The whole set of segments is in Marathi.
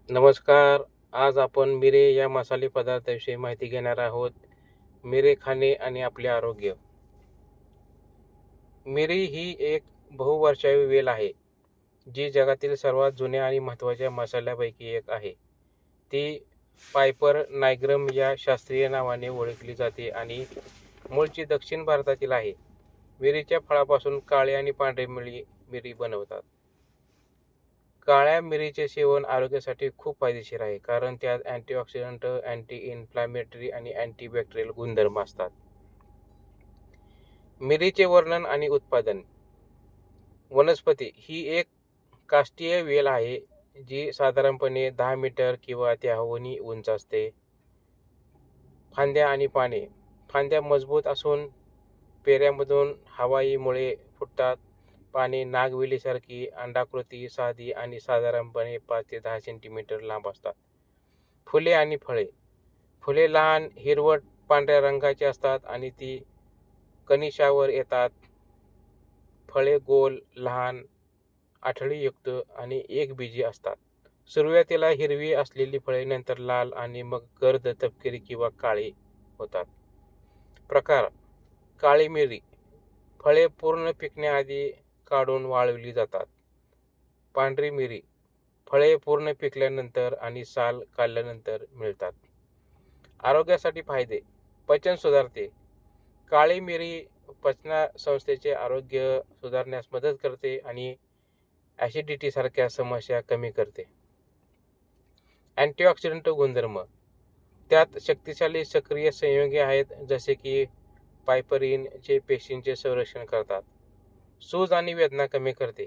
नमस्कार. आज आपण मिरे या मसाले पदार्थाविषयी माहिती घेणार आहोत. मिरे खाणे आणि आपले आरोग्य. मिरी ही एक बहुवर्षावी वेल आहे, जी जगातील सर्वात जुन्या आणि महत्त्वाच्या मसाल्यापैकी एक आहे. ती पायपर नायग्रम या शास्त्रीय नावाने ओळखली जाते आणि मूळची दक्षिण भारतातील आहे. मिरीच्या फळापासून काळी आणि पांढरी मिरी बनवतात. काळ्या मिरीचे सेवन आरोग्यासाठी खूप फायदेशीर आहे, कारण त्यात अँटीऑक्सिडंट, अँटी इन्फ्लामेटरी आणि अँटीबॅक्टेरियल गुणधर्म असतात. मिरीचे वर्णन आणि उत्पादन. वनस्पती ही एक काष्टीय वेल आहे, जी साधारणपणे 10 मीटर किंवा त्याहूनही उंच असते. फांद्या आणि पाने. फांद्या मजबूत असून पेऱ्यामधून हवाई मुळे फुटतात. पाने नागवेलीसारखी अंडाकृती, साधी आणि साधारणपणे 5 ते 10 सेंटीमीटर लांब असतात. फुले आणि फळे. फुले लहान, हिरवट पांढऱ्या रंगाची असतात आणि ती कणिशावर येतात. फळे गोल, लहान, आठळीयुक्त आणि एकबीजी असतात. सुरुवातीला हिरवी असलेली फळे नंतर लाल आणि मग गर्द तपकिरी किंवा काळी होतात. प्रकार. काळी मिरी. फळे पूर्ण पिकण्याआधी काढून वाळवली जातात. पांढरी मिरी. फळे पूर्ण पिकल्यानंतर आणि साल काढल्यानंतर मिळतात. आरोग्यासाठी फायदे. पचन सुधारते. काळी मिरी पचनसंस्थेचे आरोग्य सुधारण्यास मदत करते आणि ॲसिडिटी सारख्या समस्या कमी करते. अँटीऑक्सिडंट गुणधर्म. त्यात शक्तिशाली सक्रिय संयुगे आहेत, जसे की पायपरीन, जे पेशींचे संरक्षण करतात. सूज आणि वेदना कमी करते.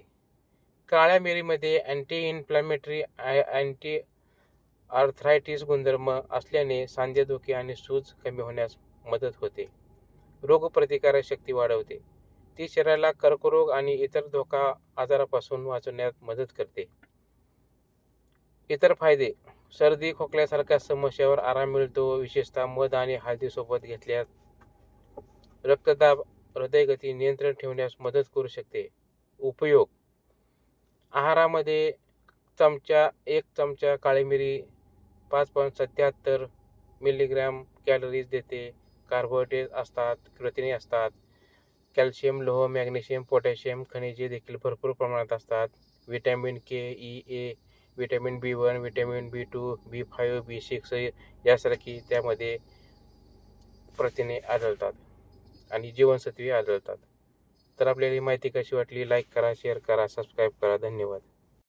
काळ्या मिरीमध्ये अँटी इन्फ्लामेटरी, अँटी आर्थरायटिस गुणधर्म असल्याने सांधेदुखी आणि सूज कमी होण्यास मदत होते. रोगप्रतिकारक शक्ती वाढवते. ती शरीराला कर्करोग आणि इतर धोका आजारापासून वाचवण्यात मदत करते. इतर फायदे. सर्दी खोकल्यासारख्या समस्यावर आराम मिळतो, विशेषतः मध आणि हळदीसोबत घेतल्यास. रक्तदाब, हृदयगती नियंत्रण ठेवण्यास मदत करू शकते. उपयोग. आहारामध्ये एक चमचा काळी मिरी 5.77 मिलीग्रॅम कॅलरीज देते. कार्बोहायड्रेट असतात, प्रथिने असतात, कॅल्शियम, लोह, मॅग्नेशियम, पोटॅशियम, खनिजे देखील भरपूर प्रमाणात असतात. Vitamin K, E, A, vitamin B1, vitamin B2, B5, B6 यासारखी त्यामध्ये प्रथिने आढळतात आणि जीवनसत्वे आढळतात. तर आपल्याला ही माहिती कशी वाटली? लाईक करा, शेअर करा, सबस्क्राईब करा. धन्यवाद.